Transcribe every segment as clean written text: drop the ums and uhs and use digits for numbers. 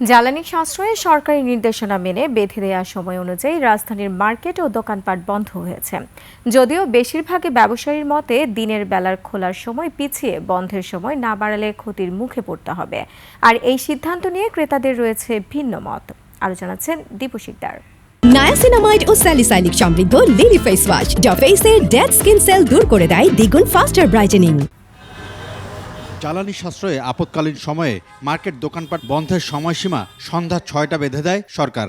জ্বালানি সাশ্রয়ে সরকারি নির্দেশনা মেনে বেঁধে দেওয়া সময় অনুযায়ী রাজধানীর মার্কেট ও দোকানপাট বন্ধ হয়েছে। যদিও বেশিরভাগই ব্যবসায়ীর মতে দিনের বেলার খোলার সময় পিছিয়ে বন্ধের সময় না বাড়ালে ক্ষতির মুখে পড়তে হবে। আর এই সিদ্ধান্ত নিয়ে ক্রেতাদের রয়েছে ভিন্ন মত। আরো জানাচ্ছেন দীপু শিকদার। নায়াসিনামাইড ও স্যালিসাইলিক সমৃদ্ধ লিলি ফেস ওয়াশ যা ফেসের ডেড স্কিন সেল দূর করে দেয় দ্বিগুণ ফাস্টার ব্রাইটেনিং। জ্বালানি সাশ্রয়ে আপৎকালীন সময়ে মার্কেট দোকানপাট বন্ধের সময়সীমা সন্ধ্যা ৬টা বেঁধে দেয় সরকার।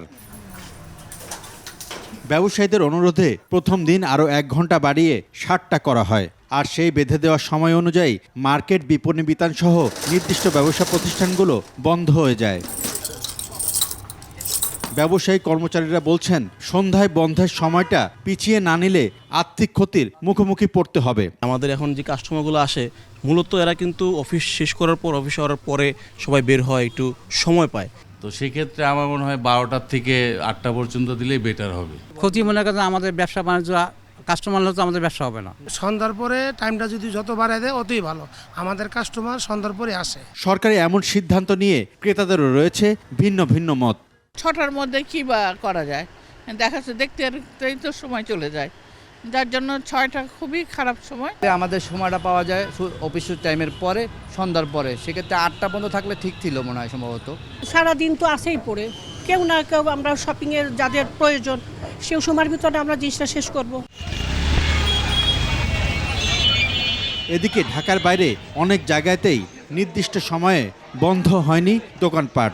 ব্যবসায়ীদের অনুরোধে প্রথম দিন আরও ১ ঘন্টা বাড়িয়ে ৭টা করা হয়। আর সেই বেঁধে দেওয়া সময় অনুযায়ী মার্কেট, বিপণী বিতান সহ নির্দিষ্ট ব্যবসা প্রতিষ্ঠানগুলো বন্ধ হয়ে যায়। ব্যবসায়ী কর্মচারীরা বলছেন, সন্ধ্যায় বন্ধের সময়টা পিছিয়ে না নিলে আর্থিক ক্ষতির মুখোমুখি পড়তে হবে। আমাদের এখন যে কাস্টমারগুলো আসে মূলত এরা কিন্তু অফিস শেষ করার পর, অফিস হওয়ার পরে সবাই বের হয়, একটু সময় পায়। তো সেক্ষেত্রে আমার মনে হয় 12টার থেকে 8টা পর্যন্ত দিলেই বেটার হবে। ক্ষতি মনে করেন আমাদের ব্যবসা বাণিজ্য, কাস্টমার হলে তো আমাদের ব্যবসা হবে না। সন্ধ্যার পরে টাইমটা যদি যত বাড়ায় দেয় অতই ভালো, আমাদের কাস্টমার সন্ধ্যার পরে আসে। সরকারি এমন সিদ্ধান্ত নিয়ে ক্রেতাদেরও রয়েছে ভিন্ন ভিন্ন মত। 6টার মধ্যে কি বা করা যায়, দেখা যাচ্ছে দেখতেই তো সময় চলে যায়, যার জন্য 6টা খুবই খারাপ সময়। আমাদের সময়টা পাওয়া যায় অফিস টাইমের পরে, সন্ধ্যার পরে, সেক্ষেত্রে 8টা পর্যন্ত থাকলে ঠিক ছিল মনে হয় সম্ভবত। সারাদিন তো আসেই পড়ে, কেউ না কেউ আমরা শপিংয়ের যাদের প্রয়োজন সেই সময়ের ভিতরে আমরা জিনিসটা শেষ করব। এদিকে ঢাকার বাইরে অনেক জায়গাতেই নির্দিষ্ট সময়ে বন্ধ হয়নি দোকানপাট।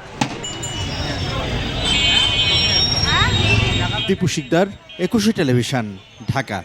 দীপু শিকদার, 21 টেলিভিশন, ঢাকা।